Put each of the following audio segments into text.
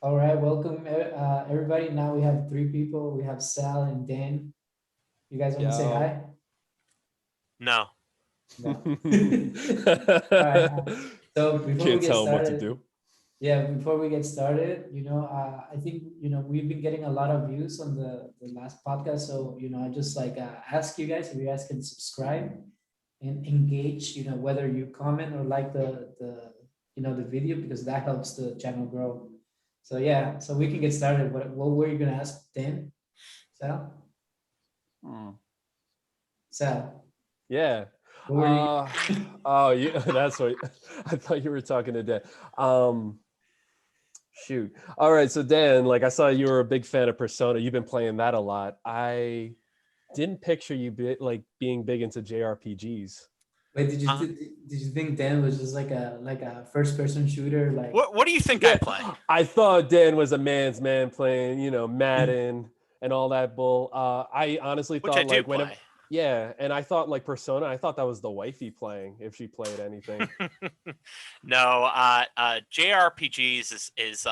All right, welcome everybody. Now we have three people. We have Sal and Dan. You guys want to say Yo. hi? No. No. All right. So before we Can't get tell him what to started, do. yeah, before we get started, I think we've been getting a lot of views on the last podcast. So I just like ask you guys if you guys can subscribe and engage. Whether you comment or like the video because that helps the channel grow. So yeah, so we can get started. What were you gonna ask Dan? Sal? Hmm. Sal, Yeah. what were you? Oh, yeah, that's what I thought you were talking to Dan. Um, Shoot. All right, so Dan, like I saw you were a big fan of Persona. You've been playing that a lot. I didn't picture you being big into JRPGs. Wait, did you Uh, did you think Dan was just like a first person shooter like? what do you think I Yeah, play? I thought Dan was a man's man playing, Madden and all that bull. I honestly Which I thought do like when, play. yeah, and I thought like Persona, I thought that was the wifey playing if she played anything. No, JRPGs is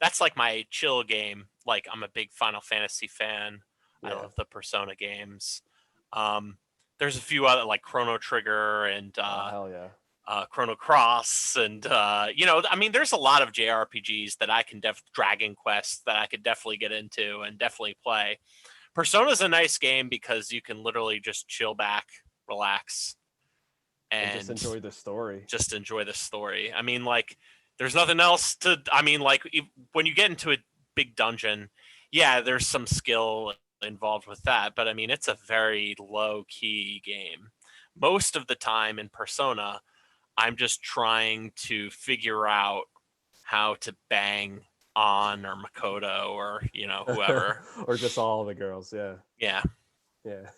that's like my chill game. Like I'm a big Final Fantasy fan. I Yeah. love the Persona games. Um, there's a few other like Chrono Trigger and Oh hell yeah. Chrono Cross, and I mean, there's a lot of JRPGs that I can Dragon Quest that I could definitely get into and definitely play. Persona's a nice game because you can literally just chill back, relax, And just and enjoy the story. just enjoy the story. I mean, like, there's nothing else to. I mean, like, when you get into a big dungeon, yeah, there's some skill involved with that, but I mean, it's a very low key game. Most of the time in Persona, I'm just trying to figure out how to bang on or Makoto or whoever. Or just all the girls, yeah. Yeah. Yeah.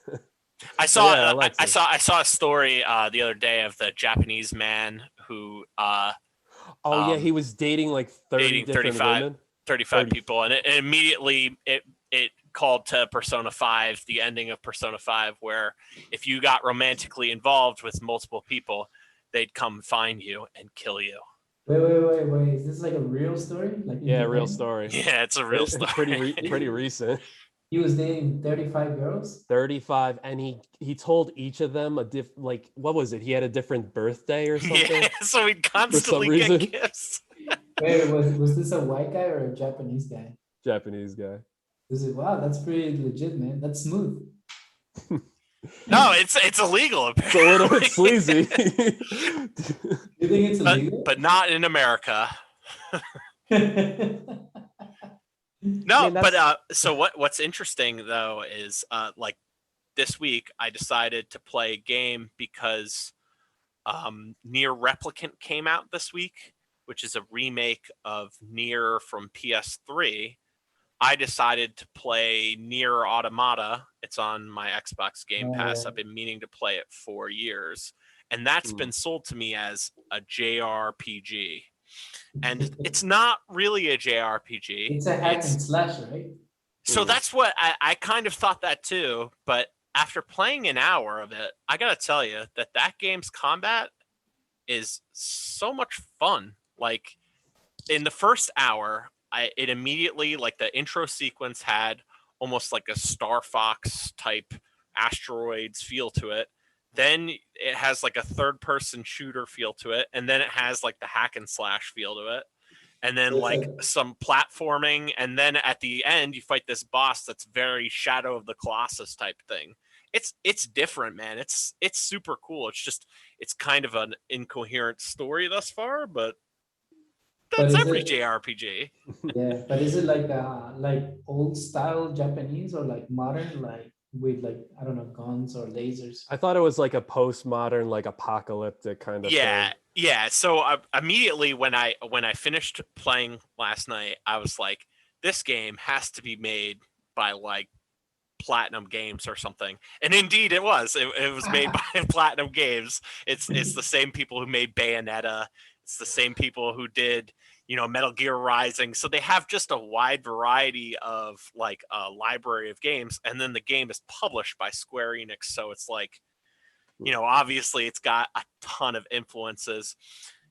I But saw yeah, I Alexis. saw I saw a story the other day of the Japanese man who Oh yeah, he um was dating like 30 dating different women. 35 30. people, and it immediately it called to Persona 5, the ending of Persona 5, where if you got romantically involved with multiple people, they'd come find you and kill you. Wait. Is this like a real story? Like in Yeah, real Japan? story. Yeah, it's a real story. Pretty recent. He was dating 35 girls? 35, and he told each of them like what was it? He had a different birthday or something Yeah, so we'd for some constantly get reason. gifts. Wait, was this a white guy or a Japanese guy? Japanese guy. This is wow, that's pretty legit, man. That's smooth. No, it's illegal It's a little bit apparently. sleazy. You think it's but illegal? but not in America. I I No, mean but that's so what's interesting though is like this week I decided to play a game because Near Replicant came out this week, which is a remake of Near from PS3. I decided to play Near Automata. It's on my Xbox Game Pass. I've been meaning to play it for years, and that's been sold to me as a JRPG. And it's not really a JRPG. It's a hack and slash, right? So that's what I kind of thought that too. But after playing an hour of it, I gotta tell you that game's combat is so much fun. Like in the first hour, it immediately, like, the intro sequence had almost like a Star Fox type asteroids feel to it. Then it has like a third person shooter feel to it, and then it has like the hack and slash feel to it, and then So it's like like some platforming, and then at the end you fight this boss that's very Shadow of the Colossus type thing. It's different, man. It's super cool. It's kind of an incoherent story thus far, but but that's is every it JRPG. yeah, but is it like old style Japanese or like modern, like with like I don't know, guns or lasers? I thought it was like a postmodern, like apocalyptic kind of thing. Yeah. So immediately when I finished playing last night, I was like, this game has to be made by like Platinum Games or something. And indeed it was. It was made by Platinum Games. It's the same people who made Bayonetta. It's the same people who did, Metal Gear Rising. So they have just a wide variety of like a library of games. And then the game is published by Square Enix. So it's like, obviously it's got a ton of influences.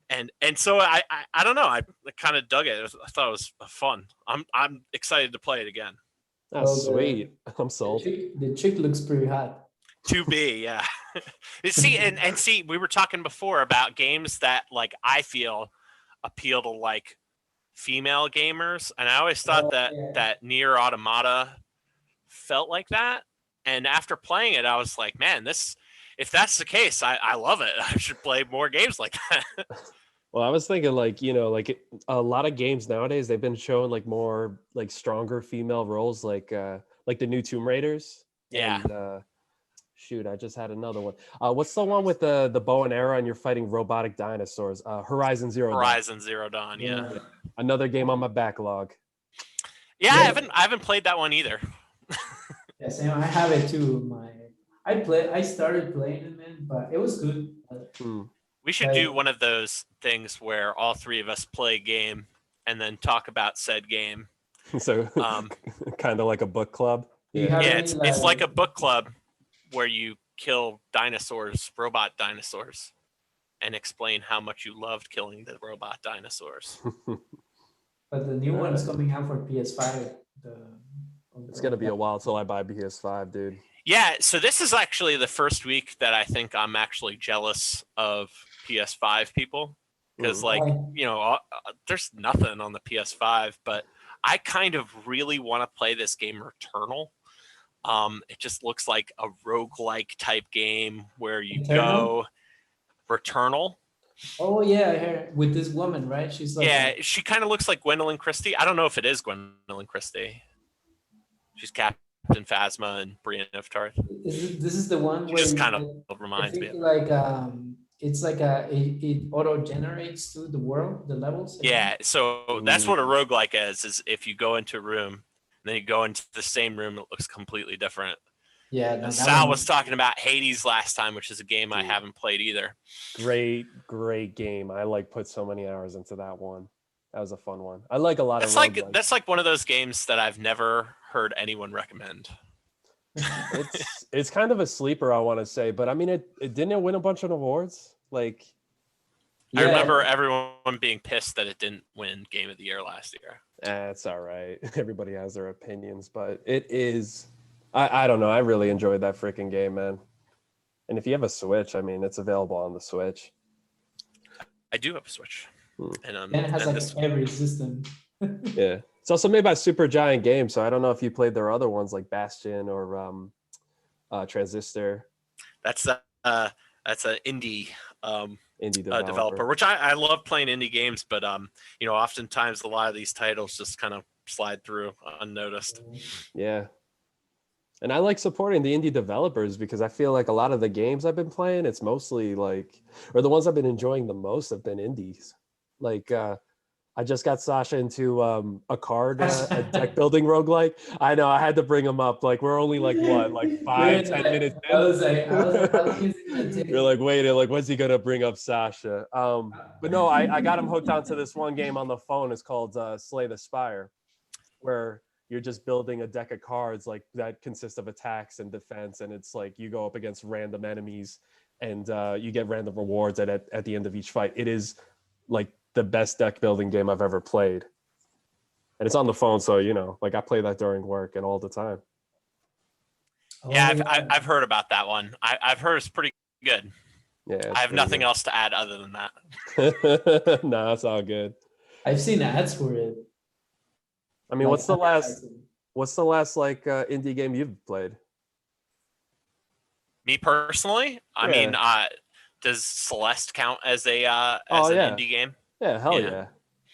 And so I don't know. I kind of dug it. I thought it was fun. I'm excited to play it again. Oh, Well, sweet. I'm sold. the chick looks pretty hot. To be, yeah. See, and see, we were talking before about games that like I feel appeal to like female gamers, and I always thought that Yeah. Nier Automata felt like that. And after playing it, I was like, man, this if that's the case, I love it. I should play more games like that. Well, I was thinking like, like a lot of games nowadays, they've been showing like more like stronger female roles, like the new Tomb Raiders. Yeah. And shoot, I just had another one. What's the one with the bow and arrow and you're fighting robotic dinosaurs? Horizon Zero Dawn. Horizon Zero Dawn, yeah. Another game on my backlog. Yeah, I haven't played that one either. Yeah, same. I have it too. I started playing it, man, but it was good. We should do one of those things where all three of us play a game and then talk about said game. So kind of like a book club. Yeah, it's like a book club where you kill dinosaurs, robot dinosaurs, and explain how much you loved killing the robot dinosaurs. But the new one is coming out for PS5. It's gonna be a while till I buy PS5, dude. Yeah, so this is actually the first week that I think I'm actually jealous of PS5 people because, like, there's nothing on the PS5, but I kind of really want to play this game Returnal. It just looks like a roguelike type game where you go Returnal. Oh yeah, I heard with this woman, right? She's like she kind of looks like Gwendolyn Christie. I don't know if it is Gwendolyn Christie. She's Captain Phasma and Brienne of Tarth. This is the one where just kind of reminds me of like it's like it auto generates to the world, the levels. Yeah, so that's what a roguelike is if you go into a room and then you go into the same room, it looks completely different. Yeah, no, Sal was talking about Hades last time, which is a game I haven't played either. Great game. I like put so many hours into that one. That was a fun one. I like a lot of that's like one of those games that I've never heard anyone recommend. It's kind of a sleeper, I want to say, but I mean it didn't win a bunch of awards. Like I remember everyone being pissed that it didn't win Game of the Year last year. It's all right. Everybody has their opinions, but it is I don't know. I really enjoyed that freaking game, man. And if you have a Switch, I mean, it's available on the Switch. I do have a Switch. And it has like every system. Yeah. It's also made by Supergiant Games, so I don't know if you played their other ones like Bastion or Transistor. That's an indie developer, which I love playing indie games, but oftentimes a lot of these titles just kind of slide through unnoticed. Yeah. And I like supporting the indie developers because I feel like a lot of the games I've been playing, it's mostly like, or the ones I've been enjoying the most have been indies. Like, I just got Sasha into a deck building roguelike. I know, I had to bring him up. Like, we're only like, what, like 5-10 minutes in? I was like, You're like, wait, like, when's he going to bring up Sasha? But no, I got him hooked onto this one game on the phone. It's called Slay the Spire, where you're just building a deck of cards like that consists of attacks and defense, and it's like you go up against random enemies and you get random rewards at the end of each fight. It is like the best deck building game I've ever played, and it's on the phone, so like I play that during work and all the time. Yeah, I've heard about that one. I've heard it's pretty good. Yeah, I have nothing else to add other than that. No, it's all good. I've seen ads for it. I mean, what's the last like indie game you've played? Me personally, I mean, does Celeste count as an indie game? Yeah, hell yeah.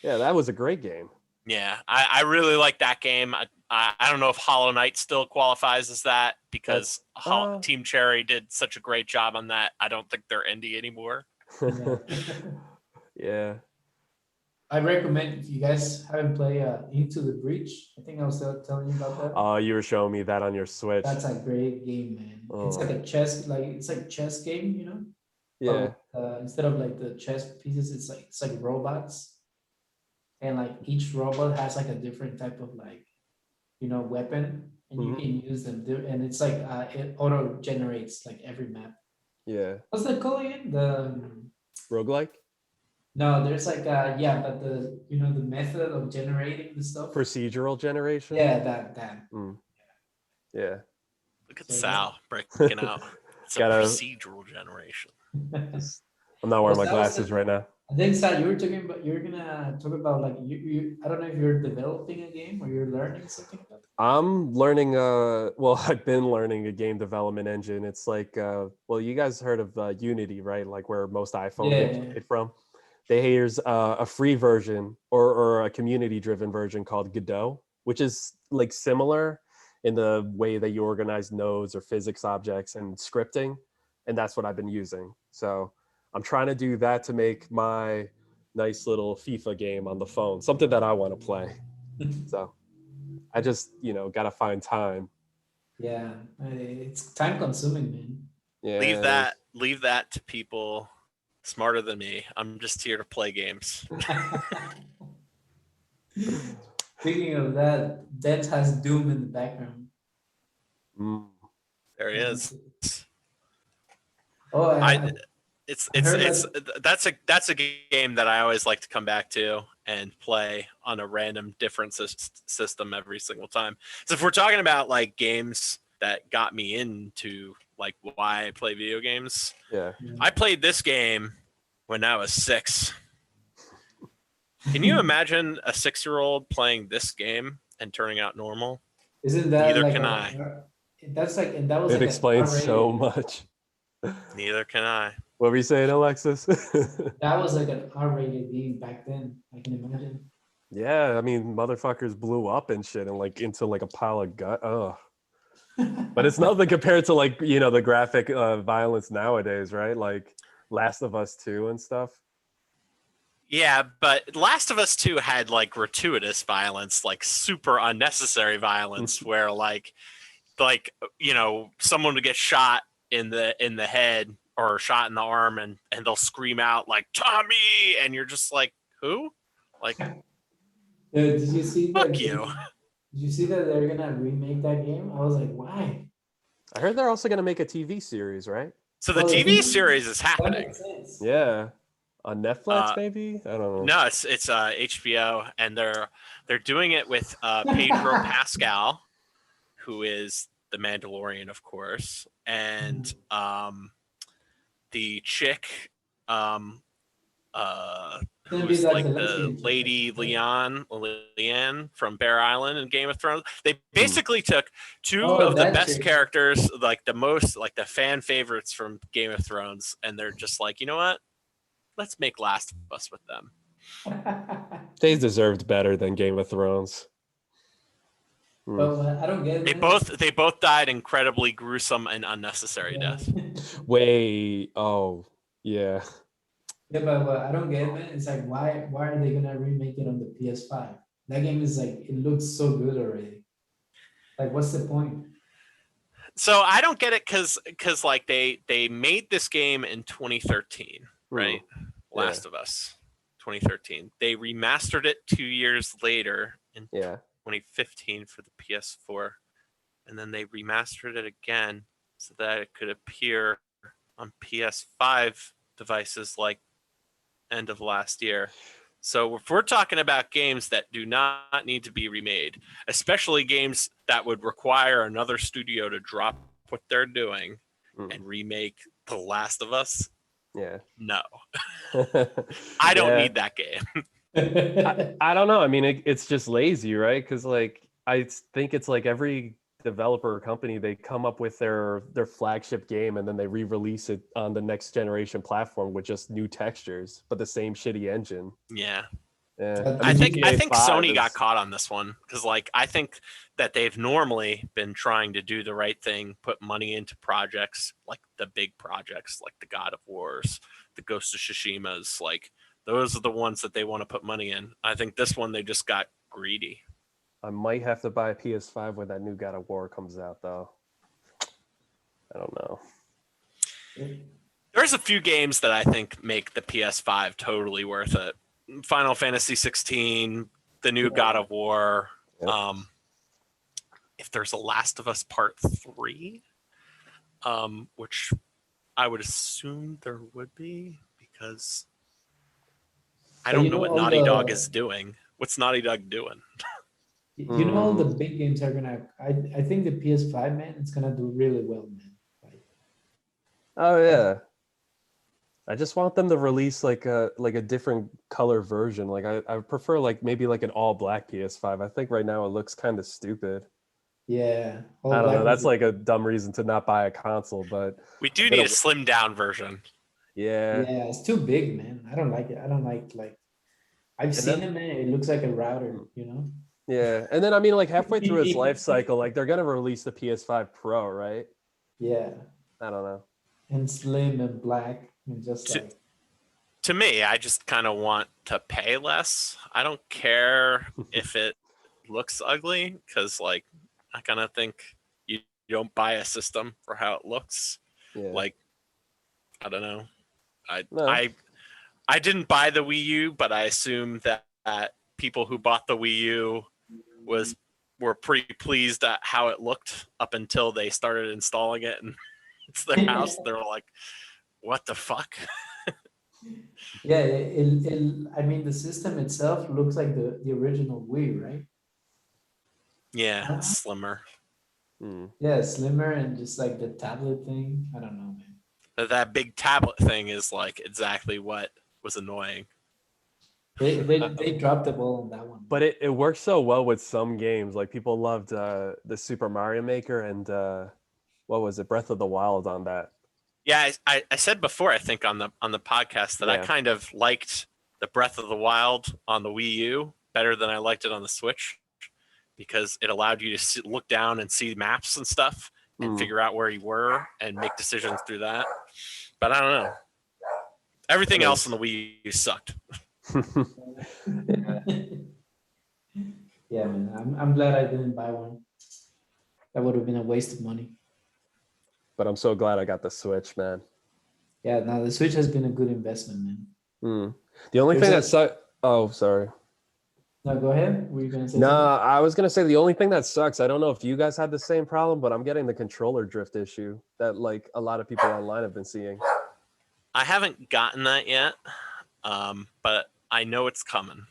Yeah, that was a great game. Yeah, I really like that game. I don't know if Hollow Knight still qualifies as that because Team Cherry did such a great job on that. I don't think they're indie anymore. Yeah. I recommend if you guys haven't played Into the Breach. I think I was telling you about that. Oh, you were showing me that on your Switch. That's a great game, man. Oh. It's like a chess game, Yeah. But, instead of like the chess pieces, it's like robots, and like each robot has like a different type of like, weapon, and you can use them. And it's like it auto generates like every map. Yeah. What's that called again? The roguelike. No, there's like yeah, but the the method of generating the stuff. Procedural generation. Yeah, that. Mm, yeah. Look at So that's Sal breaking out. It's a Gotta. procedural generation. Just, I'm not well, wearing my that was glasses right now. I think Sal, you were talking about you're gonna talk about like you I don't know if you're developing a game or you're learning something about it. I'm learning well, I've been learning a game development engine. It's like well, you guys heard of Unity, right? Like where most iPhone games are Yeah. made from. There's a free version or a community driven version called Godot, which is like similar in the way that you organize nodes or physics objects and scripting, and that's what I've been using. So I'm trying to do that to make my nice little FIFA game on the phone, something that I want to play. So I just, got to find time. Yeah, it's time consuming, man. Leave Yeah, it that is. leave that to people smarter than me. I'm just here to play games. Speaking of that, Dent has Doom in the background. Mm. There he Yeah. is. Oh, I I it's I it's heard it's that. that's a game that I always like to come back to and play on a random different system every single time. So if we're talking about like games that got me into like why I play video games, Yeah. I played this game when I was 6. Can you imagine a 6-year-old playing this game and turning out normal? Isn't that Neither like can I. that's like and that was It like an explains so R-rated. much. Neither can I. What were you saying, Alexis? That was like an R-rated game back then. I can imagine. Yeah, I mean, motherfuckers blew up and shit and like into like a pile of gut. Oh, but it's nothing compared to like, the graphic violence nowadays, right? Like Last of Us 2 and stuff. Yeah, but Last of Us 2 had like gratuitous violence, like super unnecessary violence where someone would get shot in the head or shot in the arm and they'll scream out like Tommy and you're just like, who? Like, Did you see that? fuck you. Did you see that they're gonna remake that game? I was like, why? I heard they're also going to make a TV series, right? So the Well, the TV thing series is that happening. makes sense. Yeah. On Netflix, Uh maybe? I don't know. no, it's HBO and they're doing it with Pedro Pascal, who is the Mandalorian, of course, and the chick, um, It's gonna who be is like like the the lesbian chick, I Lady think, right? Leanne from Bear Island and Game of Thrones. They Hmm. basically took two Oh, of the that best chick. characters, like the fan favorites from Game of Thrones, and they're just like, you know what? Let's make Last of Us with them. They deserved better than Game of Thrones. Hmm. But I don't get it, They man. both died incredibly gruesome and unnecessary Yeah. death. Wait. Oh, yeah. Yeah, but what I don't get it, man. It's like why are they gonna remake it on the PS5? That game is like it looks so good already. Like, what's the point? So I don't get it because like they made this game in 2013, Hmm. right? Yeah. Last of Us, 2013. They remastered it 2 years later in Yeah. 2015 for the PS4, and then they remastered it again so that it could appear on PS5 devices like end of last year. So if we're talking about games that do not need to be remade, especially games that would require another studio to drop what they're doing Hmm. and remake The Last of Us, Yeah. no. I don't Yeah. need that game. I don't know. I mean, it's just lazy, right? Because like I think it's like every developer or company, they come up with their flagship game and then they re-release it on the next generation platform with just new textures, but the same shitty engine. Yeah. Yeah, I I mean think I GTA think 5 Sony got is caught on this one because like I think that they've normally been trying to do the right thing, put money into projects like the big projects like the God of Wars, the Ghost of Tsushima's, like those are the ones that they want to put money in. I think this one they just got greedy. I might have to buy a PS5 when that new God of War comes out, though. I don't know. There's a few games that I think make the PS5 totally worth it. Final Fantasy 16, the new God of War. Yep. If there's a Last of Us Part 3, which I would assume there would be because I But don't you know know what all Naughty Dog the is doing. What's Naughty Dog doing? you know all the Mm. big games are gonna. I think the PS5 man, it's gonna do really well, man. Like, Oh yeah. I just want them to release like a different color version. Like I prefer like maybe like an all black PS5. I think right now it looks kind of stupid. yeah, all I don't black know. would That's be. like a dumb reason to not buy a console, but We I'm do need gonna a slim down version. yeah. Yeah, it's too big, man. I don't like it. I don't like. I've And seen then it, man. It looks like a router, you know. yeah. And then I mean like halfway through its life cycle, like they're gonna release the PS5 Pro, right? Yeah, I don't know. and slim and black and just To, like to me, I just kind of want to pay less. I don't care if it looks ugly because, like, I kind of think you don't buy a system for how it looks. Yeah. Like, I don't know. I No. I I didn't buy the Wii U, but I assume that people who bought the Wii U were pretty pleased at how it looked up until they started installing it and it's their house. They were like, "What the fuck?" yeah. I mean, the system itself looks like the original Wii, right? Yeah, it's slimmer. Mm. Yeah, slimmer and just like the tablet thing. I don't know, man. But that big tablet thing is like exactly what was annoying. They dropped the ball on that one. But it works so well with some games. Like people loved the Super Mario Maker and what was it, Breath of the Wild on that. Yeah, I said before, I think on the podcast that I Yeah. kind of liked the Breath of the Wild on the Wii U better than I liked it on the Switch because it allowed you to look down and see maps and stuff and Mm. figure out where you were and make decisions through that. But I don't know. Everything That else is- on the Wii U sucked. Yeah, man. I'm glad I didn't buy one. That would have been a waste of money. But I'm so glad I got the Switch, man. Yeah, now the Switch has been a good investment, man. Mm. The only There's thing a- that sucks. Oh, sorry. No, go ahead. Were you gonna say No, something? I was gonna say the only thing that sucks. I don't know if you guys had the same problem, but I'm getting the controller drift issue that like a lot of people online have been seeing. I haven't gotten that yet, but I know it's coming.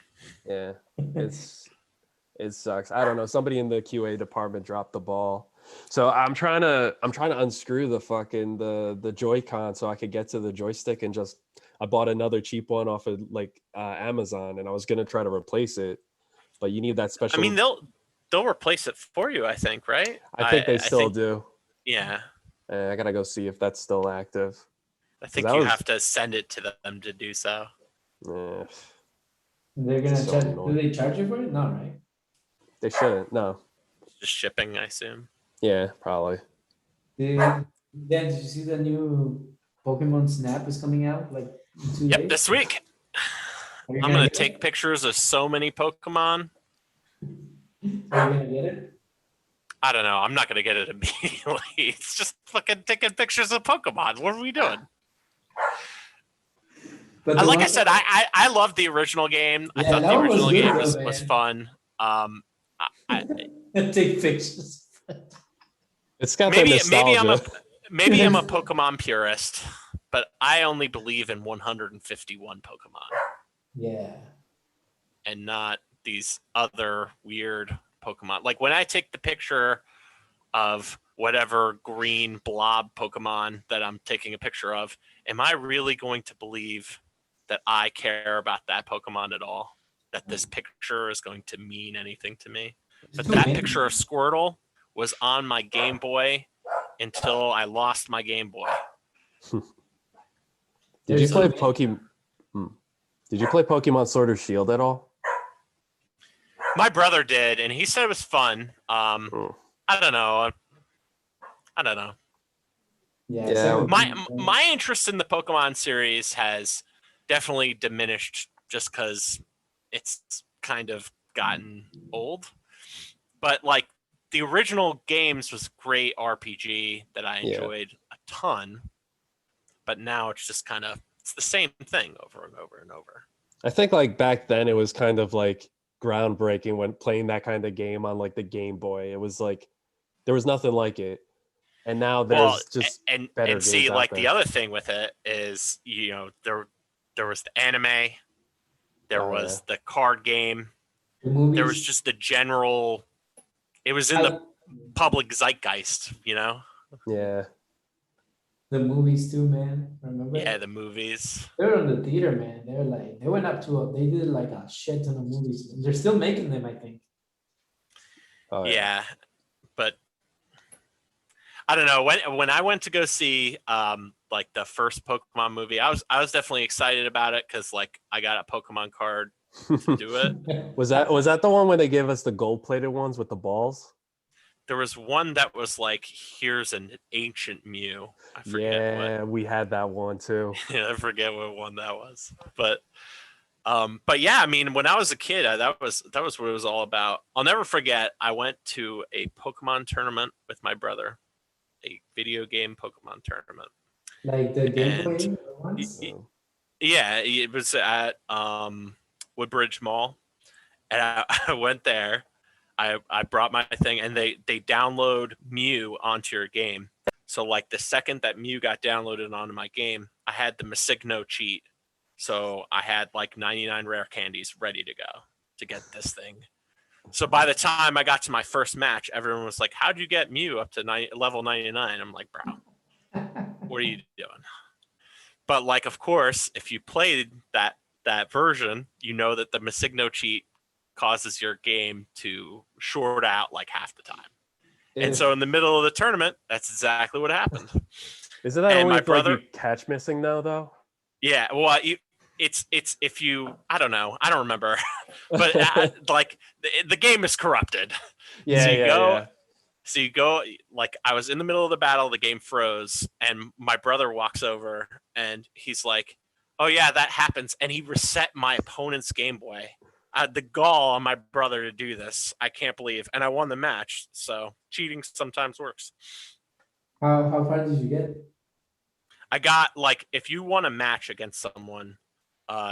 Yeah, it sucks. I don't know. Somebody in the QA department dropped the ball. So I'm trying to unscrew the fucking the Joy-Con so I could get to the joystick and just I bought another cheap one off of like Amazon and I was gonna try to replace it, but you need that special. I mean, they'll replace it for you. I think, right? I think they I still think, do. Yeah, I gotta go see if that's still active. I think that you was- have to send it to them to do so. Eh, They're gonna So charge. Do annoying. they charge you for it? No, right? they shouldn't. No. Just shipping, I assume. Yeah, probably. Dan, did you see the new Pokemon Snap is coming out like in 2 Yep, days? this week. Are you I'm gonna get take it? pictures of so many Pokemon. Are you gonna get it? I don't know. I'm not gonna get it immediately. It's just fucking taking pictures of Pokemon. What are we doing? But the Like I one- said, I love the original game. I Yeah, thought that the one was original good game though, was man. fun. take pictures. It's got Maybe that nostalgia. maybe I'm a Pokemon purist, but I only believe in 151 Pokemon Yeah. and not these other weird Pokemon. Like when I take the picture of whatever green blob Pokemon that I'm taking a picture of, am I really going to believe that I care about that Pokemon at all? That this picture is going to mean anything to me? But Too that many. picture of Squirtle was on my Game Boy until I lost my Game Boy. Did There's you so play many. Pokemon? Did you play Pokemon Sword or Shield at all? My brother did, and he said it was fun. Oh. I don't know. I don't know. Yeah. Yeah. second My one. my interest in the Pokemon series has definitely diminished just because it's kind of gotten old. But like the original games was great RPG that I Yeah. enjoyed a ton. But now it's just kind of it's the same thing over and over and over. I think like back then it was kind of like groundbreaking when playing that kind of game on like the Game Boy. It was like there was nothing like it. And now there's just better and see games out like there. the other thing with it is there was the anime There Oh, was the card game. The There was movies. just the general. It was in the public zeitgeist, you know. yeah. The movies too, man. Remember? Yeah, the movies. They were in the theater, man. They were like they went up to they did like a shit ton of movies. They're still making them, I think. Oh, Yeah, but I don't know when I went to go see like the first Pokemon movie, I was definitely excited about it because like I got a Pokemon card to do it. Was that the one where they gave us the gold-plated ones with the balls? There was one that was like, here's an ancient Mew. I forget what. Yeah, we had that one too. I forget what one that was, but yeah, I mean, when I was a kid, that was what it was all about. I'll never forget. I went to a Pokemon tournament with my brother, a video game Pokemon tournament, Like the Game and Boy ones. yeah, it was at Woodbridge Mall, and I went there. I brought my thing, and they download Mew onto your game. So like the second that Mew got downloaded onto my game, I had the Masigno cheat. So I had like 99 rare candies ready to go to get this thing. So by the time I got to my first match, everyone was like, "How'd you get Mew up to level 99?" I'm like, "Bro, what are you doing?" But like, of course, if you played that version, you know that the Masigno cheat causes your game to short out like half the time. And so in the middle of the tournament, that's exactly what happened. Isn't that And only my if like brother, you catch missing now though? yeah, well, it's if you, I don't know, I don't remember, but like the game is corrupted. Yeah, yeah. So you go, like I was in the middle of the battle, the game froze, and my brother walks over and he's like, "Oh yeah, that happens," and he reset my opponent's Game Boy. The gall on my brother to do this, I can't believe, and I won the match. So cheating sometimes works. How far did you get? I got like, if you won a match against someone,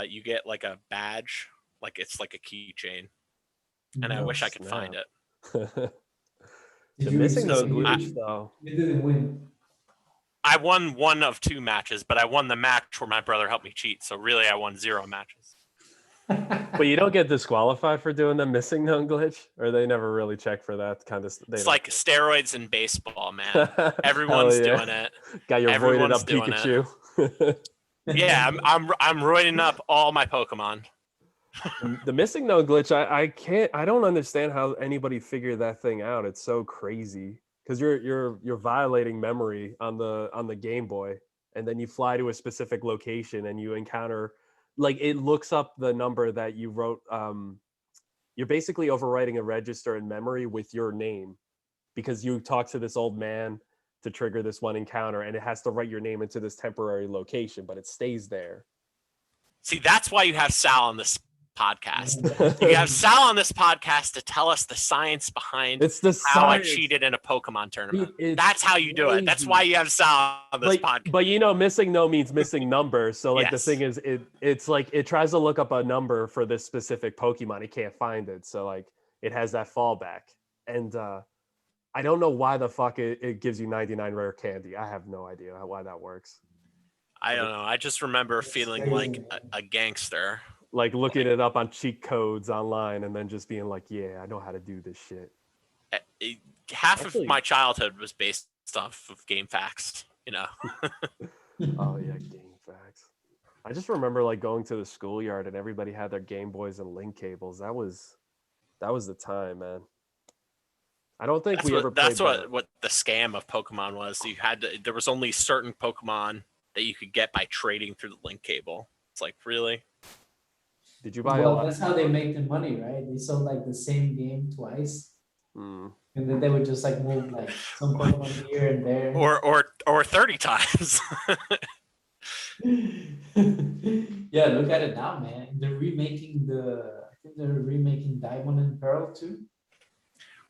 you get like a badge, like it's like a keychain, and I wish I could find it. Did The you missing no so you glitch didn't- though. You didn't win. I won one of two matches, but I won the match where my brother helped me cheat. So really, I won 0 matches. But you don't get disqualified for doing the missing known glitch, or they never really check for that kind of. It's like steroids in baseball, man. Everyone's doing it. Got your voided Everyone's up doing Pikachu. Yeah, I'm roiding up all my Pokemon. The missing known glitch, I don't understand how anybody figured that thing out. It's so crazy because you're violating memory on the Game Boy, and then you fly to a specific location and you encounter, like, it looks up the number that you wrote. You're basically overwriting a register in memory with your name because you talk to this old man to trigger this one encounter, and it has to write your name into this temporary location, but it stays there. See, that's why you have Sal on this podcast. You have Sal on this podcast to tell us the science behind It's the how I science. cheated in a Pokemon tournament. It's That's how you do it. That's crazy. why you have Sal on this podcast. But you know, missing no means missing number. So like Yes. the thing is, it's like it tries to look up a number for this specific Pokemon. It can't find it. So like it has that fallback. And I don't know why the fuck it gives you 99 rare candy. I have no idea why that works. I don't know. I just remember feeling like a gangster. Like looking it up on cheat codes online and then just being like, yeah, I know how to do this shit. Half Actually- of my childhood was based off of game facts, you know. Oh yeah, game facts. I just remember like going to the schoolyard and everybody had their Game Boys and link cables. That was the time, man. I don't think we ever played That's that. what the scam of Pokemon was. There was only certain Pokemon that you could get by trading through the link cable. It's like, really? Did you buy a Well, lot? that's how they make the money, right? They sold like the same game twice, Mm. and then they would just like move like some Pokemon here and there. Or 30 times. Yeah, look at it now, man. They're remaking I think they're remaking Diamond and Pearl too.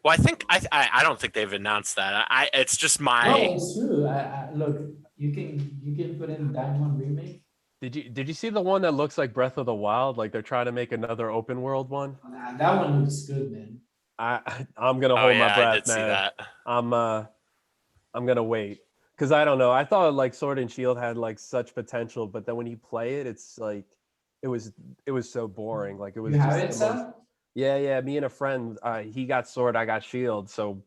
Well, I don't think they've announced that. It's just No, my it's true. Look, you can put in Diamond remake. Did you see the one that looks like Breath of the Wild? Like they're trying to make another open world one. Nah, that one looks good, man. I'm gonna Oh hold yeah, my breath, I did see man. that. I'm gonna wait because I don't know. I thought like Sword and Shield had like such potential, but then when you play it, it's like it was so boring. Like it You was have just it, the most. Sam? Yeah. Me and a friend, he got sword, I got shield. So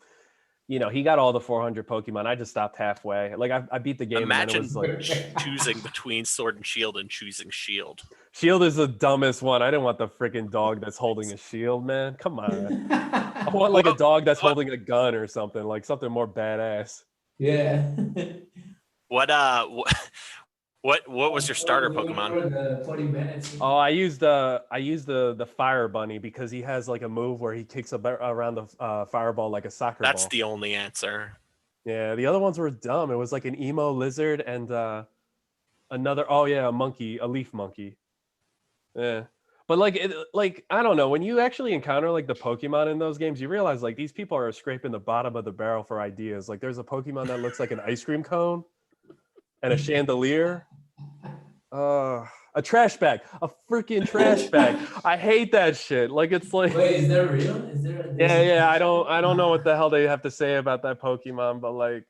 he got all the 400 Pokemon. I just stopped halfway. Like I beat the game and then it Imagine was like choosing between Sword and Shield and choosing Shield. shield is the dumbest one. I didn't want the freaking dog that's holding a shield, man. Come on. I want like a What, dog that's what, holding a gun or something, like something more badass. Yeah. what, what was your starter We went Pokemon? over the 40 minutes. Oh, I used the fire bunny because he has like a move where he kicks around the fireball like a soccer That's ball. the only answer. Yeah, the other ones were dumb. It was like an emo lizard and another. Oh yeah, a monkey, a leaf monkey. Yeah, but like I don't know. When you actually encounter like the Pokemon in those games, you realize like these people are scraping the bottom of the barrel for ideas. Like there's a Pokemon that looks like an ice cream cone and a chandelier. A trash bag, a freaking trash bag. I hate that shit. Like it's like, Wait, is there real? There's a yeah. I trash don't, bag? I don't know what the hell they have to say about that Pokemon, but like,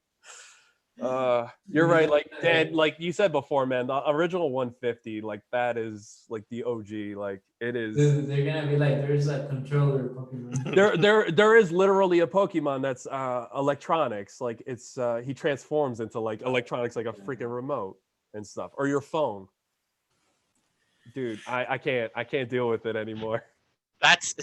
you're right. Like Dan, like you said before, man, the original 150, like that is like the OG. Like it is. They're gonna be like, there's a controller Pokemon. There is literally a Pokemon that's electronics. Like it's he transforms into like electronics, like a freaking remote and stuff, or your phone. Dude, I can't deal with it anymore. That's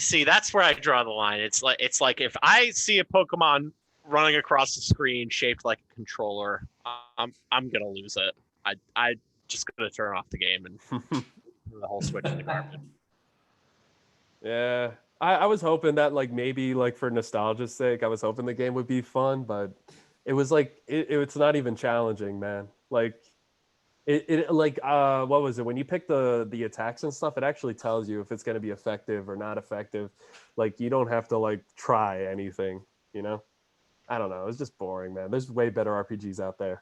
where I draw the line. It's like if I see a Pokemon running across the screen shaped like a controller, I'm gonna lose it. I just gonna turn off the game and throw the whole Switch in the garbage. Yeah. I was hoping that like maybe like for nostalgia's sake, I was hoping the game would be fun, but it was like it's not even challenging, man. Like it like what was it? When you pick the attacks and stuff, it actually tells you if it's gonna be effective or not effective. Like you don't have to like try anything, you know? I don't know. It's just boring, man. There's way better RPGs out there.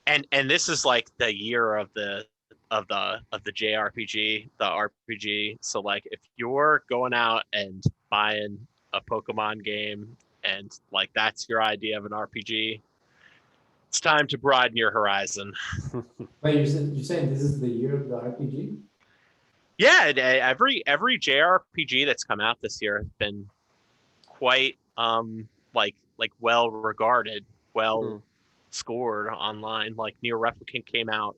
And this is like the year of the JRPG, the RPG. So like if you're going out and buying a Pokemon game and like that's your idea of an RPG, it's time to broaden your horizon. Wait, you're saying this is the year of the RPG? Yeah, every JRPG that's come out this year has been quite like well regarded, well Hmm. scored online. Like Near Replicant came out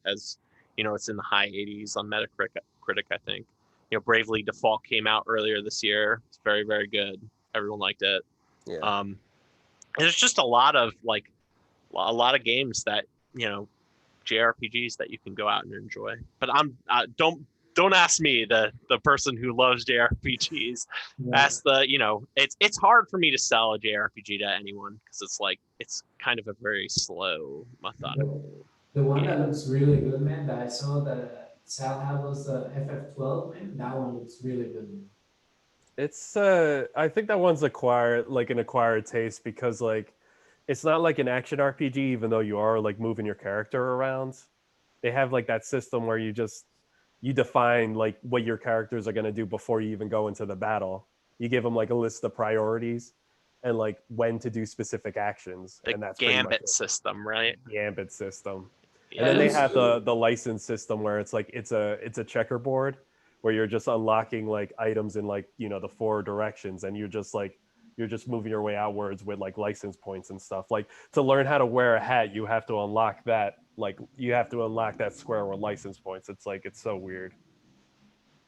as it's in the high 80s on Metacritic, I think. Bravely Default came out earlier this year. It's very very good. Everyone liked it. Yeah. And there's just a lot of games that JRPGs that you can go out and enjoy. But don't ask me, the person who loves JRPGs. Yeah. Ask it's hard for me to sell a JRPG to anyone because it's kind of a very slow, methodical The one that game. looks really good, man, that I saw that Sal had was the FF12, man. That one looks really good. It's I think that one's an acquired taste because like it's not like an action RPG even though you are like moving your character around. They have like that system where you define like what your characters are going to do before you even go into the battle. You give them like a list of priorities and like when to do specific actions, The and that's pretty much Gambit it. system, right? The ambit system. And That then they Yeah. looks have good. the license system where it's like it's a checkerboard where you're just unlocking like items in like the four directions, and you're just moving your way outwards with like license points and stuff. Like to learn how to wear a hat, you have to unlock that. Like you have to unlock that square with license points. It's like it's so weird,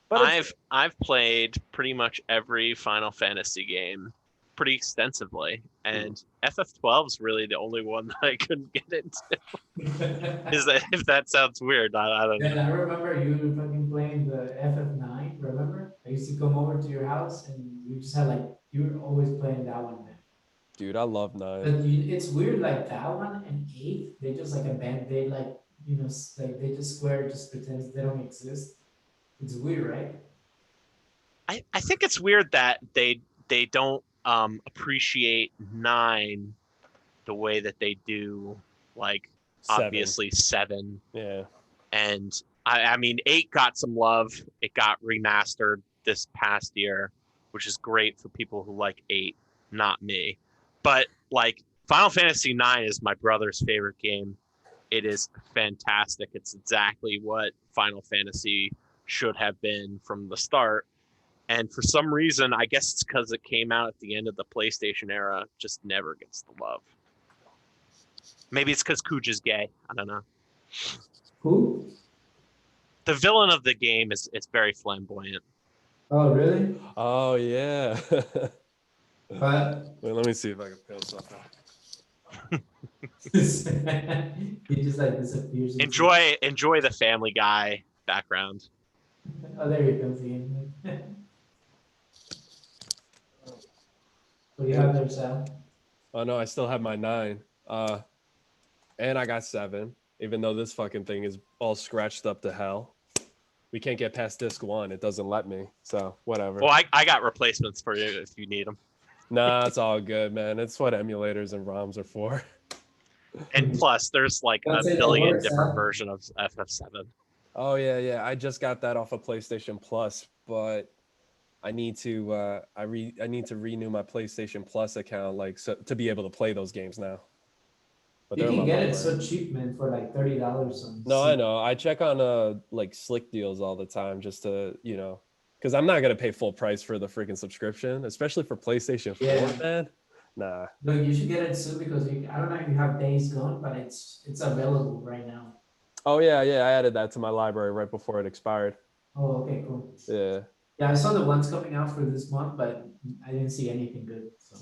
but it's I've played pretty much every Final Fantasy game pretty extensively, mm, and FF12 is really the only one that I couldn't get into. Is that if that sounds weird? I don't Then know. I remember you fucking playing the FF9, remember? I used to come over to your house and you just had like, you were always playing that one, man. dude. I love nine. But it's weird, like that one and eight, they just like abandon, they like, like they just Square just pretends they don't exist. It's weird, right? I think it's weird that they don't appreciate 9 the way that they do, like 7. obviously 7. Yeah. And I mean 8 got some love. It got remastered this past year, which is great for people who like 8, not me. But like Final Fantasy 9 is my brother's favorite game. It is fantastic. It's exactly what Final Fantasy should have been from the start. And for some reason, I guess it's because it came out at the end of the PlayStation era, just never gets the love. Maybe it's because Kuja's gay. I don't know. Who? The villain of the game is very flamboyant. Oh, really? Oh yeah. But Wait, let me see if I can peel something. he just like disappears. Enjoy the Family Guy background. Oh, there he comes again. What do you have there, Sal? Oh no, I still have my 9. And I got 7, even though this fucking thing is all scratched up to hell. We can't get past disc 1. It doesn't let me. So whatever. Well, I got replacements for you if you need them. Nah, it's all good, man. It's what emulators and ROMs are for. And plus, there's like Don't a say that billion word, different Sal. versions of FF7. Oh yeah. I just got that off of PlayStation Plus, but I need to I need to renew my PlayStation Plus account, like, so to be able to play those games now. But You they're in can my get it library. so cheap, man, for like $30 on No, I Steam. know. I check on like Slick deals all the time just to, because I'm not gonna pay full price for the freaking subscription, especially for PlayStation 4, Yeah. man. Nah. Look, you should get it soon because I don't know if you have Days Gone, but it's available right now. Oh yeah, I added that to my library right before it expired. Oh, okay, cool. Yeah. Yeah, I saw the ones coming out for this month, but I didn't see anything good. So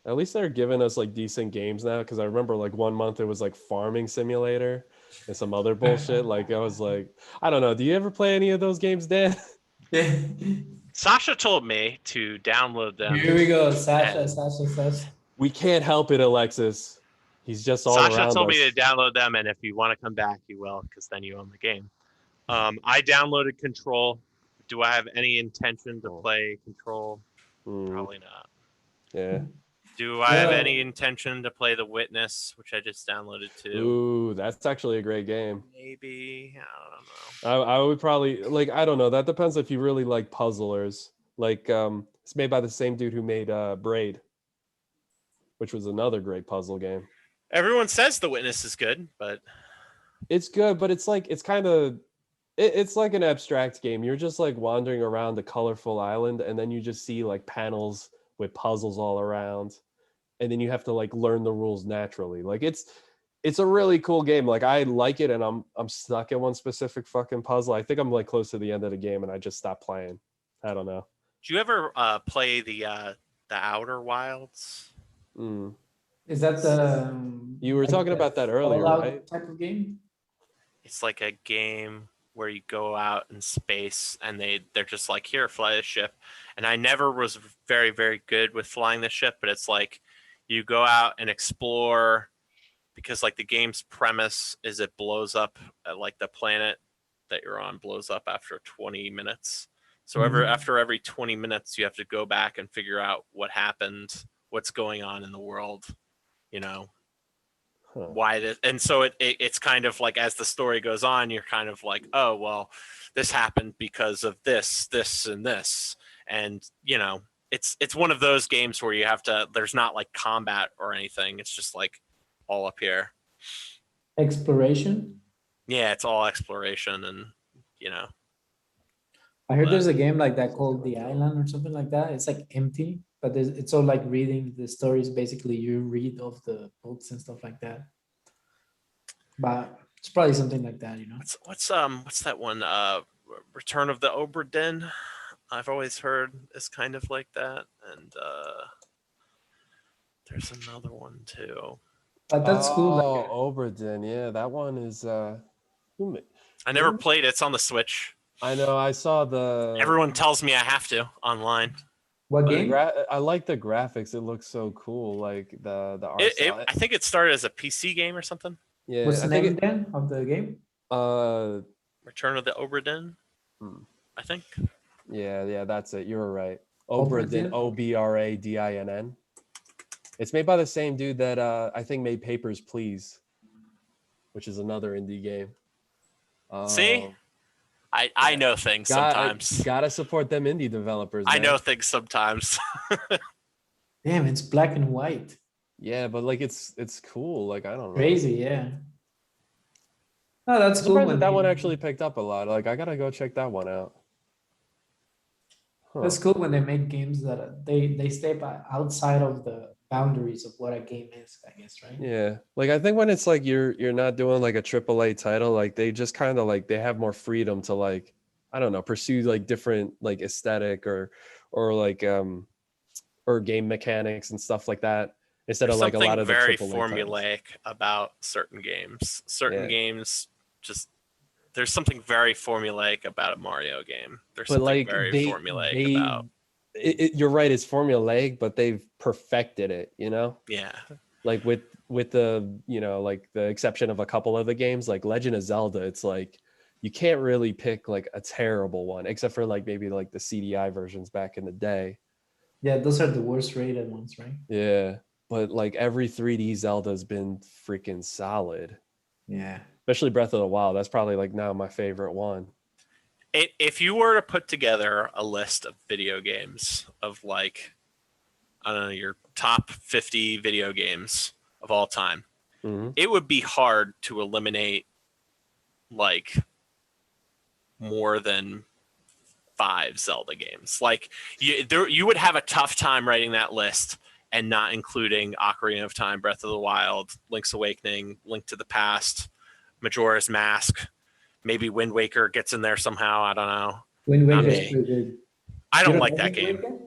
At least they're giving us like decent games now, because I remember like one month it was like Farming Simulator and some other bullshit. Like I was like, I don't know. Do you ever play any of those games, Dan? Sasha told me to download them. Here we go, Sasha, And Sasha. We can't help it, Alexis. He's just all Sasha around told us. me to download them, and if you want to come back, you will, because then you own the game. I downloaded Control. Do I have any intention to play Control? Probably not. Yeah. Do I have Yeah. any intention to play The Witness, which I just downloaded too? Ooh, that's actually a great game. Maybe. I don't know. I would probably, like, I don't know. That depends if you really like puzzlers. Like, it's made by the same dude who made Braid, which was another great puzzle game. Everyone says The Witness is good, but It's good, but it's like, it's kind of, it's like an abstract game. You're just like wandering around a colorful island, and then you just see like panels with puzzles all around, and then you have to like learn the rules naturally. Like it's a really cool game. Like I like it, and I'm stuck at one specific fucking puzzle. I think I'm like close to the end of the game, and I just stopped playing. I don't know. do you ever play the Outer Wilds? Is that the You were like talking the about that earlier, Fallout right? type of game? It's like a game where you go out in space and they're just like, here, fly the ship. And I never was very, very good with flying the ship, but it's like you go out and explore, because like the game's premise is it blows up, like the planet that you're on blows up after 20 minutes. So after every 20 minutes, you have to go back and figure out what happened, what's going on in the world, why this. And so it's kind of like, as the story goes on, you're kind of like, oh, well, this happened because of this, and this. And, it's one of those games where you have to, there's not like combat or anything. It's just like all up here. Exploration. Yeah, it's all exploration, and I heard there's a game like that called The Island or something like that. It's like empty, but it's all like reading the stories. Basically, you read of the books and stuff like that. But it's probably something like that, what's that one? Return of the Obra Dinn. I've always heard is kind of like that, and there's another one too. But that's cool. Like, Oh, Oberdin. Yeah, that one is. I never played it. It's on the Switch. I know. I saw the. Everyone tells me I have to online. what game? I like the graphics. It looks so cool. Like the art style. I think it started as a PC game or something. Yeah. What's the I think name then of the game? Return of the Obra Dinn. I think. Yeah, that's it. You were right. Oberdin? Oberdin, Obradinn. It's made by the same dude that I think made Papers, Please, which is another indie game. See? I know things sometimes. Gotta support them indie developers. I man. know things sometimes. Damn, it's black and white. Yeah, but like it's cool. Like I don't know. Crazy, yeah. No, that's I'm cool surprised when that they. one actually picked up a lot. Like, I gotta go check that one out. Huh. That's cool when they make games that they step outside of the boundaries of what a game is, I guess, right? Yeah, like I think when it's like you're not doing like a AAA title, like they just kind of like they have more freedom to like, I don't know, pursue like different like aesthetic or like or game mechanics and stuff like that instead There's of like a lot something of the very AAA titles. formulaic about certain games. Certain Yeah, games just there's something very formulaic about a Mario game. There's but something like very formulaic they about you're right, it's formulaic, but they've perfected it, you know? yeah. Like with the, you know, like the exception of a couple of the games like Legend of Zelda, it's like you can't really pick like a terrible one except for like maybe like the CDI versions back in the day. Yeah, those are the worst rated ones, right? Yeah, but like every 3D Zelda's been freaking solid, Yeah. especially Breath of the Wild. That's probably like now my favorite one. If you were to put together a list of video games of like I don't know your top 50 video games of all time, Hmm. it would be hard to eliminate like more than 5 Zelda games. Like you would have a tough time writing that list and not including Ocarina of Time, Breath of the Wild, Link's Awakening, Link to the Past, Majora's Mask. Maybe Wind Waker gets in there somehow. I don't know. Wind Not Waker is me. pretty good. I You don't don't like like that Wind game. Waker?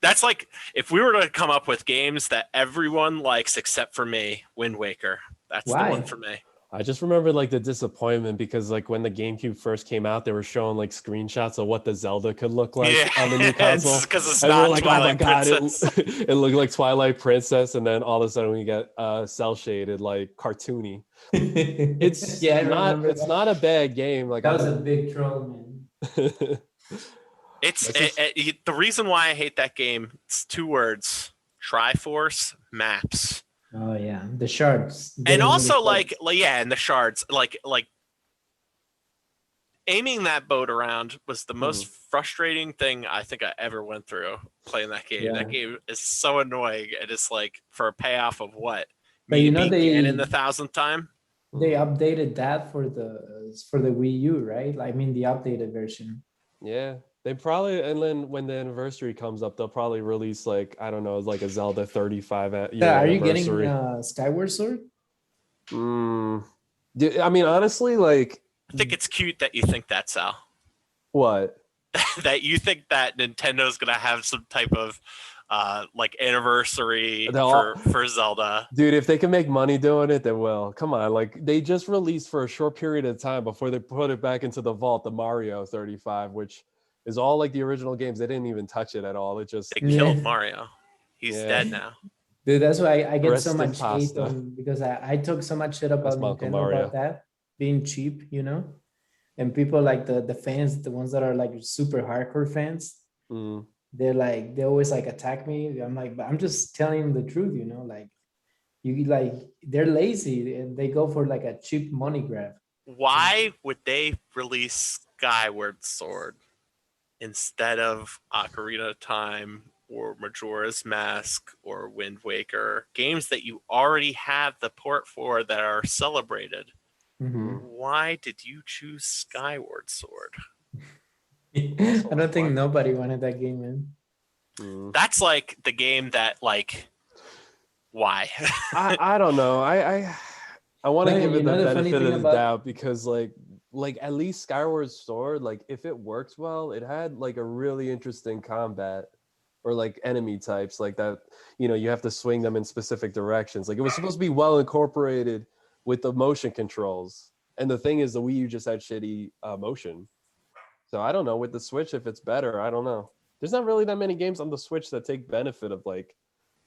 That's like if we were to come up with games that everyone likes except for me, Wind Waker. That's the one Why? for me. I just remember like the disappointment because like when the GameCube first came out, they were showing like screenshots of what the Zelda could look like Yeah, on the new console. because it's And we're not like, oh my Twilight god, Princess. it looked like Twilight Princess, and then all of a sudden we get cell shaded like cartoony. It's Yeah, I not remember that. a bad game. Like That I was a big troll, man. It's That's just- the reason why I hate that game. It's 2 words: Triforce maps, Oh yeah, the shards. and Getting really also close. like yeah, and the shards. Like aiming that boat around was the most frustrating thing I think I ever went through playing that game. Yeah. That game is so annoying, and it's like for a payoff of what? But Me you to know beat Ganon the 1,000th time. they updated that for the Wii U, right? I mean the updated version. Yeah, they probably, and then when the anniversary comes up, they'll probably release like, I don't know, like a Zelda 35 year Yeah, are you getting anniversary. Skyward Sword? I mean, honestly, like I think it's cute that you think that, Sal. what? That you think that Nintendo's gonna have some type of like anniversary for Zelda. Dude, if they can make money doing it, they will. Come on, like they just released for a short period of time before they put it back into the vault, the Mario 35, which is all like the original games. They didn't even touch it at all. It just They killed Mario. He's Yeah. dead now. Dude, that's why I get so Rest in much hate pasta. on because I took so much shit That's about my Uncle Nintendo Mario. about that being cheap, you know? And people like the fans, the ones that are like super hardcore fans, Mm. they're like they always like attack me. I'm like, but I'm just telling them the truth, you know, like you like they're lazy and they go for like a cheap money grab. Why would they release Skyward Sword instead of Ocarina of Time or Majora's Mask or Wind Waker? Games that you already have the port for that are celebrated. Mhm. Why did you choose Skyward Sword? I don't think nobody wanted that game, man. Mm. That's like the game that like why? I don't know. I want to No, give you it the know the funny benefit thing of the about doubt because like at least Skyward Sword, like if it works well, it had like a really interesting combat or like enemy types like that, you know, you have to swing them in specific directions. Like it was supposed to be well incorporated with the motion controls. And the thing is the Wii U just had shitty motion. So I don't know with the Switch if it's better. I don't know. There's not really that many games on the Switch that take benefit of like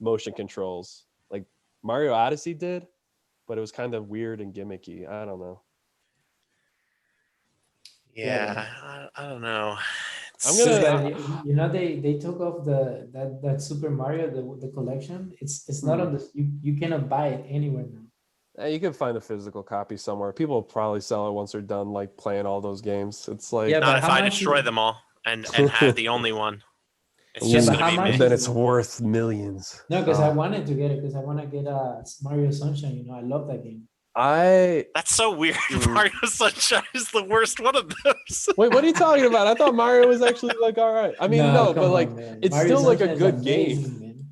motion controls. Like Mario Odyssey did, but it was kind of weird and gimmicky. I don't know. Yeah, I don't know. I'm So, gonna. you know they took off that Super Mario the collection. It's not on the you cannot buy it anywhere now. You can find a physical copy somewhere. People will probably sell it once they're done like playing all those games. It's like Yeah, Not but if how I much destroy is, them all and have the only one. It's Yeah, just but gonna how be much me. then is it's it? worth millions. No, because I wanted to get it because I want to get Mario Sunshine. You know, I love that game. That's so weird. Mario Sunshine is the worst one of those. Wait, what are you talking about? I thought Mario was actually like all right. I mean, no, come but like on, man. it's Mario still like a Sunshine is good game. amazing, man.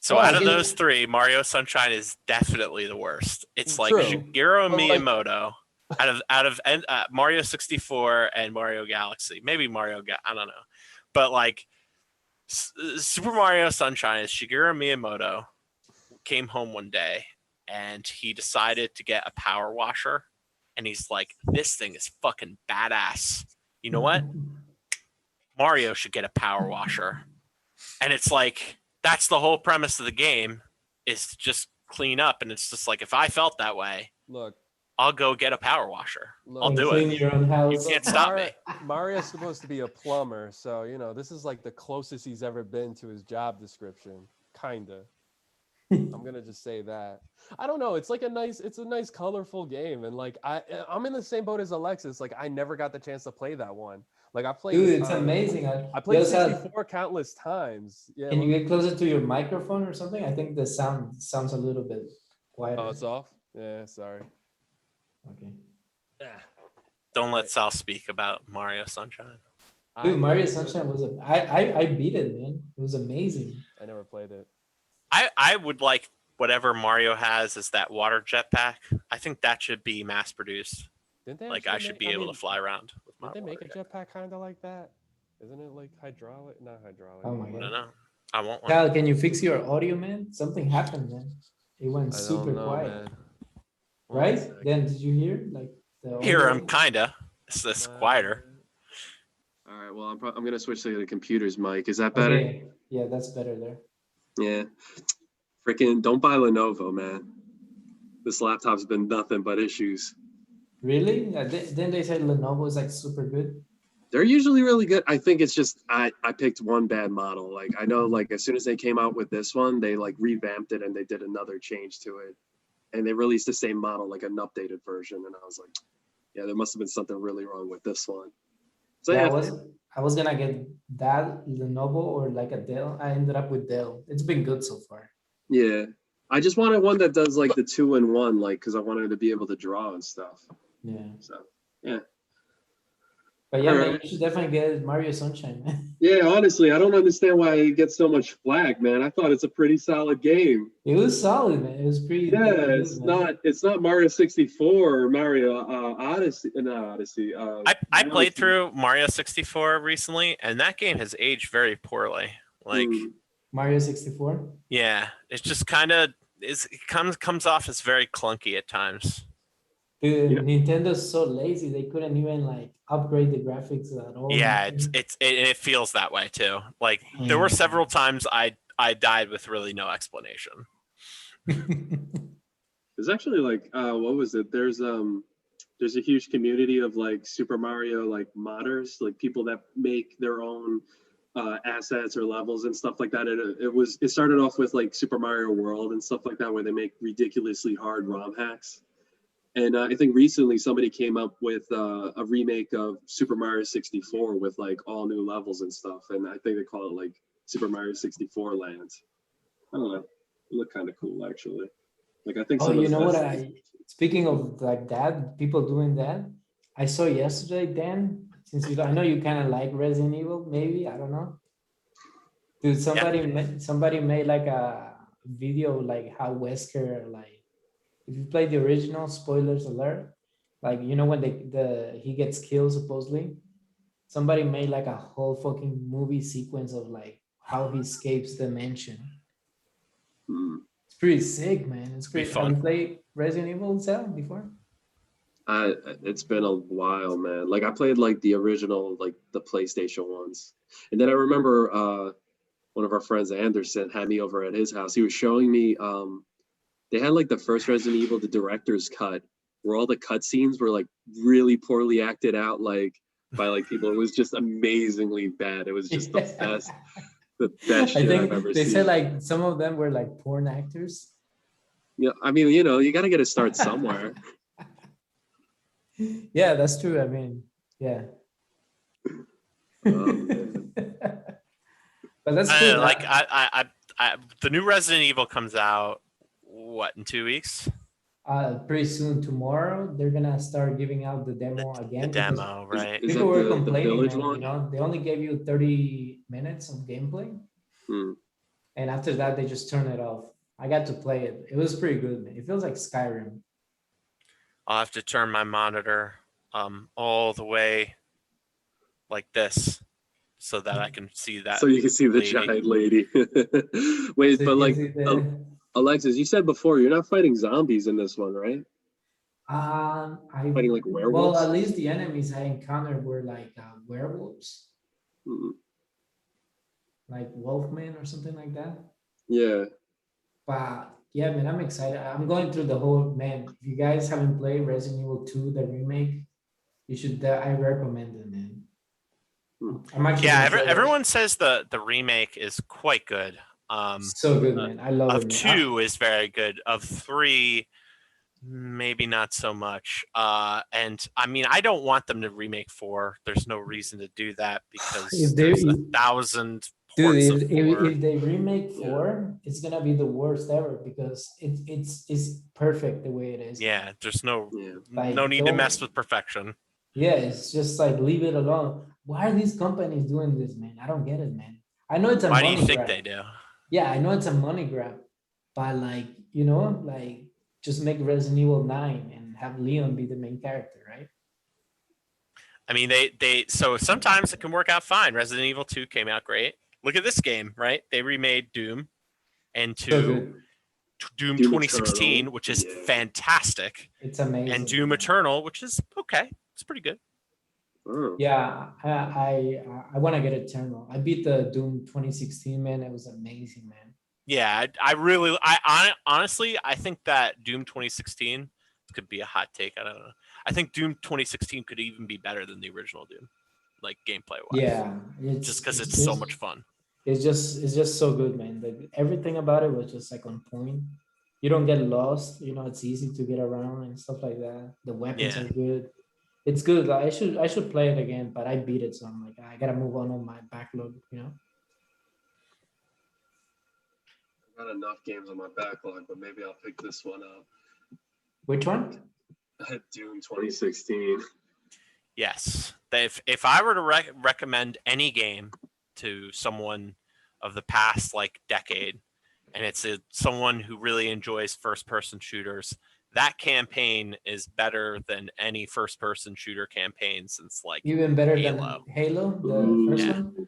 So Well, out of it- those three, Mario Sunshine is definitely the worst. It's like True. Shigeru But, like- Miyamoto out of Mario 64 and Mario Galaxy. Maybe I don't know. But like Super Mario Sunshine is Shigeru Miyamoto came home one day and he decided to get a power washer and he's like, this thing is fucking badass. You know what? Mario should get a power washer. And it's like, that's the whole premise of the game is to just clean up. And it's just like, if I felt that way, Look, I'll go get a power washer. I'll And do clean it. your own house. You can't stop me. Mario's supposed to be a plumber, so you know this is like the closest he's ever been to his job description, kinda. I'm gonna just say that. I don't know. It's like it's a nice, colorful game, and like I'm in the same boat as Alexis. Like I never got the chance to play that one. Like I played. Dude, it's amazing. I played You also have- 64 countless times. Yeah. Can you get closer to your microphone or something? I think the sound sounds a little bit quieter. Oh, it's off. Yeah, sorry. Okay. Don't let Sal speak about Mario Sunshine. Dude, Mario Sunshine was I beat it, man. It was amazing. I never played it. I would like whatever Mario has is that water jetpack. I think that should be mass produced. Didn't they? Like actually I should be able to fly around with my Didn't they make a water jetpack kind of like that? Isn't it like hydraulic? Not hydraulic. Oh my jet. god. No, no, I want one. Kyle, can you fix your audio, man? Something happened, man. It went I super don't know, quiet. man. Right? One sec. Then did you hear like the Here audio? I'm kinda. It's this quieter. All right, well, I'm gonna switch to the computer's mic. Is that better? Okay. Yeah, that's better there. Yeah. Freaking don't buy Lenovo, man. This laptop's been nothing but issues. Really? Then they said Lenovo is like super good. They're usually really good. I think it's just I picked one bad model. Like I know like as soon as they came out with this one, they like revamped it and they did another change to it. And they released the same model, like an updated version. And I was like, yeah, there must have been something really wrong with this one. So Yeah, yeah, I was gonna get that Lenovo or like a Dell. I ended up with Dell. It's been good so far. yeah. I just wanted one that does like the 2-in-1, like because I wanted to be able to draw and stuff. Yeah. So yeah. But yeah, man, Alright. you should definitely get Mario Sunshine, man. Yeah, honestly, I don't understand why it gets so much flack, man. I thought it's a pretty solid game. It was solid, man. It was pretty Yeah, good, it's not Mario 64 or Mario Odyssey. No, Odyssey. I played through Mario 64 recently, and that game has aged very poorly. Like, Mario 64. yeah, it's just kind of it comes off as very clunky at times. Dude, Yeah. Nintendo's so lazy. They couldn't even like upgrade the graphics at all. Yeah, it feels that way too. Like there were several times I died with really no explanation. There's actually like what was it? There's a huge community of like Super Mario like modders, like people that make their own assets or levels and stuff like that. It started off with like Super Mario World and stuff like that, where they make ridiculously hard ROM hacks. And I think recently somebody came up with a remake of Super Mario 64 with like all new levels and stuff. And I think they call it like Super Mario 64 Land. I don't know. It looked kind of cool actually. Like I think. Oh, some of you the know what? best- Speaking of like that, people doing that, I saw yesterday, Dan. Since I know you kind of like Resident Evil, maybe I don't know. Dude, somebody made like a video like how Wesker like. If you play the original, spoilers alert, like you know when he gets killed supposedly, somebody made like a whole fucking movie sequence of like how he escapes the mansion. Hmm. It's pretty sick, man. It's Pretty pretty fun. Have you played Resident Evil itself before? It's been a while, man. Like I played like the original, like the PlayStation ones, and then I remember one of our friends, Anderson, had me over at his house. He was showing me they had like the first Resident Evil, the director's cut, where all the cutscenes were like really poorly acted out, like by like people. It was just amazingly bad. It was just the best I shit I've ever think they seen. said like some of them were like porn actors. Yeah, I mean, you know, you got to get a start somewhere. Yeah, that's true. I mean, yeah. Man. But that's cool. Like I the new Resident Evil comes out what in 2 weeks? Pretty soon tomorrow, they're gonna start giving out the demo The again because demo, Is, right? is people that were the complaining, village man. one? You know, they only gave you 30 minutes of gameplay, Hmm. and after that, they just turn it off. I got to play it. It was pretty good, man. It feels like Skyrim. I'll have to turn my monitor all the way like this so that I can see that. So you can see the lady. giant lady. Wait, So but you like, can see the- Alexis, you said before you're not fighting zombies in this one, right? Fighting like well, werewolves? at least the enemies I encountered were like werewolves, Hmm. like wolfmen or something like that. Yeah. But yeah, man, I'm excited. I'm going through the whole, man. If you guys haven't played Resident Evil 2, the remake, you should. I recommend it, man. I'm actually Yeah, gonna play it. everyone says the remake is quite good. So good, man. I love Of it, man. 2 is very good. Of 3, maybe not so much. And I mean, I don't want them to remake 4. There's no reason to do that because If they- there's if- 1,000 Dude, ports of if, 4. if they remake Yeah. 4, it's gonna be the worst ever because it's perfect the way it is. Yeah, there's no Yeah. Like, no need to don't- mess with perfection. Yeah, it's just like leave it alone. Why are these companies doing this, man? I don't get it, man. I know it's a Why do money you think grab. they do? Yeah, I know it's a money grab, but like, like just make Resident Evil 9 and have Leon be the main character, right? I mean, they so sometimes it can work out fine. Resident Evil 2 came out great. Look at this game, right? They remade Doom into So good. Doom Doom 2016, Eternal, which is yeah. fantastic, It's amazing. and Doom man. Eternal, which is okay. It's pretty good. Oh. Yeah, I want to get Eternal. I beat the Doom 2016, man. It was amazing, man. Yeah, honestly, I think that Doom 2016 could be a hot take. I don't know. I think Doom 2016 could even be better than the original Doom, like gameplay wise. Yeah, just because it's so much fun. It's just so good, man. Like everything about it was just like on point. You don't get lost. It's easy to get around and stuff like that. The weapons Yeah. are good. It's good. Like, I should play it again, but I beat it, so I'm like I gotta move on my backlog. I've got enough games on my backlog, but maybe I'll pick this one up. Which one? Doom 2016. Yes. If I were to recommend any game to someone of the past like decade, and it's someone who really enjoys first-person shooters, that campaign is better than any first-person shooter campaign since like Even better Halo. than Halo, the Ooh. first Yeah. one.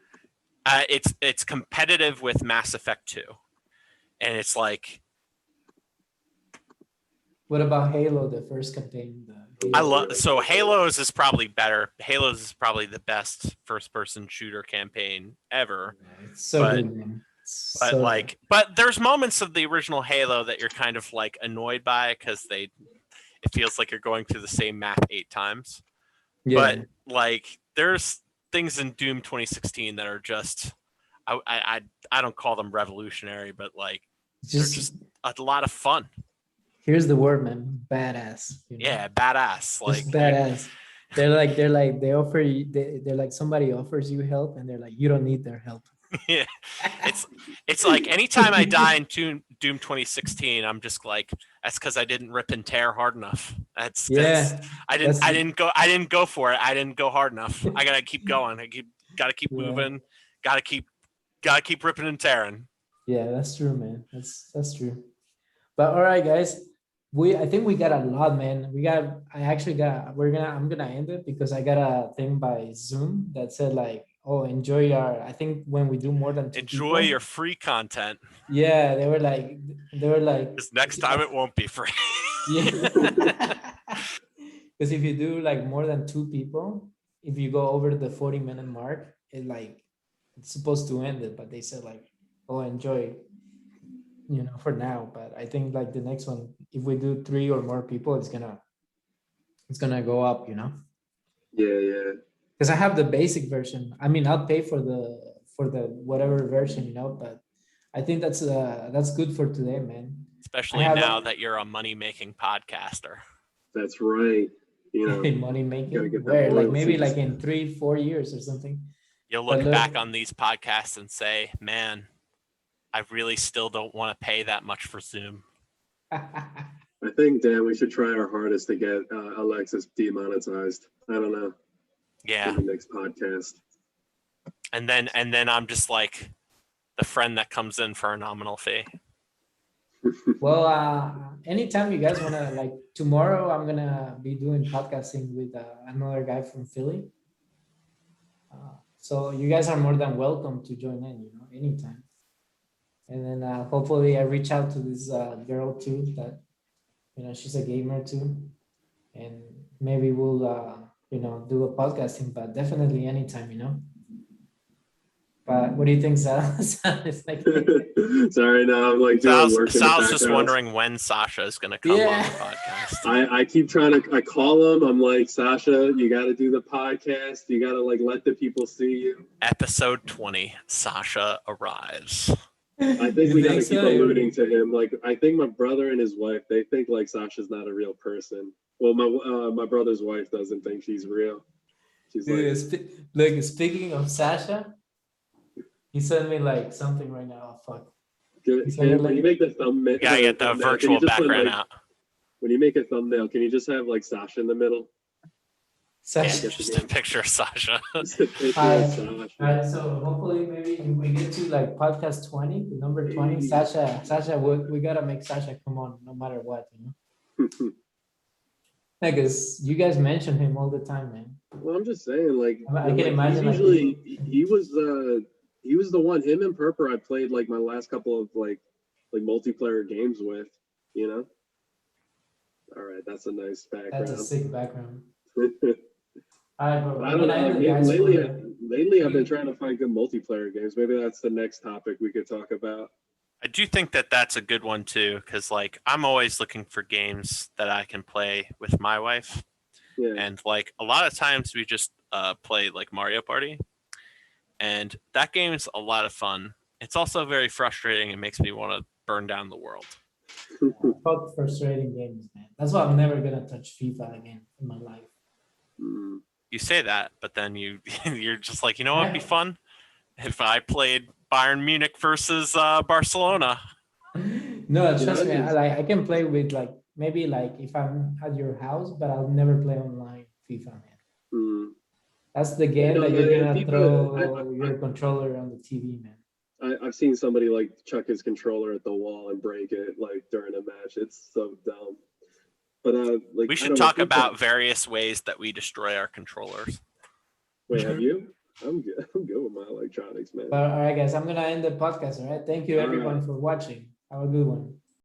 It's competitive with Mass Effect 2, and it's like What about Halo, the first campaign? I love so Halo's is probably better. Halo's is probably the best first-person shooter campaign ever. Yeah, it's so but- good, man. But So like, but there's moments of the original Halo that you're kind of like annoyed by because it feels like you're going through the same map 8 times. yeah, But like, there's things in Doom 2016 that are just, I don't call them revolutionary, but like it's they're just a lot of fun. here's the word, man. Badass. Yeah, badass. Like Just badass. They offer you. They're like somebody offers you help, and they're like you don't need their help. yeah, it's like anytime I die in Doom 2016, I'm just like, that's because I didn't rip and tear hard enough. That's 'cause Yeah, I didn't go for it. I didn't go hard enough. I gotta keep going. Gotta keep Yeah. moving. Gotta keep ripping and tearing. yeah, that's true, man. That's true. But all right, guys, I think we got a lot, man. I'm gonna end it because I got a thing by Zoom that said like, oh, enjoy I think when we do more than 2 Enjoy people, your free content. Yeah, they were like, Because next time it won't be free. yeah. Because if you do like more than 2 people, if you go over the 40-minute mark, it's supposed to end it, but they said like, oh, enjoy, for now. But I think like the next one, if we do 3 or more people, it's gonna go up, Yeah. because I have the basic version. I mean, I'll pay for the whatever version, but I think that's good for today, man. Especially I have now that you're a money-making podcaster. That's right. Money gotta making, get that where like maybe royalties. like in 3-4 years or something. You'll But look look- back on these podcasts and say, man, I really still don't want to pay that much for Zoom. I I think, Dan, we should try our hardest to get Alexis demonetized. I don't know. Yeah. In the next podcast. And then I'm just like the friend that comes in for a nominal fee. Well, anytime you guys wanna, like tomorrow, I'm gonna be doing podcasting with another guy from Philly. So you guys are more than welcome to join in, you know, anytime. And then hopefully I reach out to this girl too, that, you know, she's a gamer too, and maybe we'll you know, do a podcasting, but definitely anytime, you know. But what do you think, Sal? It's like, Sorry, no, I'm like doing work in the Sal's just background. wondering when Sasha is going to come on Yeah. the podcast. I keep trying to, I call him. I'm like, Sasha, you got to do the podcast. You got to like let the people see you. Episode 20, Sasha arrives. I think we got to keep alluding to him. Like, I think my brother and his wife, they think like Sasha's not a real person. Well, my brother's wife doesn't think she's real. She's Dude, like speaking of Sasha, he sent me like something right now. Oh fuck. when you make the thumbnail, You gotta get the virtual background out. When you make a thumbnail, can you just have like Sasha in the middle? Sasha. Yeah, just a picture of Sasha. Just a picture of All Sasha. right, so hopefully maybe if we get to like podcast 20, the number 20, Sasha, we gotta make Sasha come on no matter what, you know. Because you guys mention him all the time, man. Well, I'm just saying, like, I can like, imagine, like, he was the one. Him and Purper, I played like my last couple of like multiplayer games with, you know. All right, that's a nice background. That's a sick background. All All right, bro. I don't know. Lately, I've been trying to find good multiplayer games. Maybe that's the next topic we could talk about. I do think that that's a good one too, because like I'm always looking for games that I can play with my wife, Yeah. and like a lot of times we just play like Mario Party, and that game is a lot of fun. It's also very frustrating. It makes me want to burn down the world. Fuck frustrating games, man. That's why I'm never gonna touch FIFA again in my life. Mm. You say that, but then you're just like, you know what would be fun if I played Bayern Munich versus Barcelona. No, trust me. it's- I can play with like maybe like if I'm at your house, but I'll never play online FIFA, man. Mm. That's the game know, that you're man, gonna FIFA, throw your controller on the TV, man. I've seen somebody like chuck his controller at the wall and break it like during a match. It's so dumb. But like We I should don't know, talk FIFA- about various ways that we destroy our controllers. Wait, have you? I'm good. I'm good with my electronics, man. But all right, guys, I'm gonna end the podcast. All right, thank you All everyone right. for watching. Have a good one.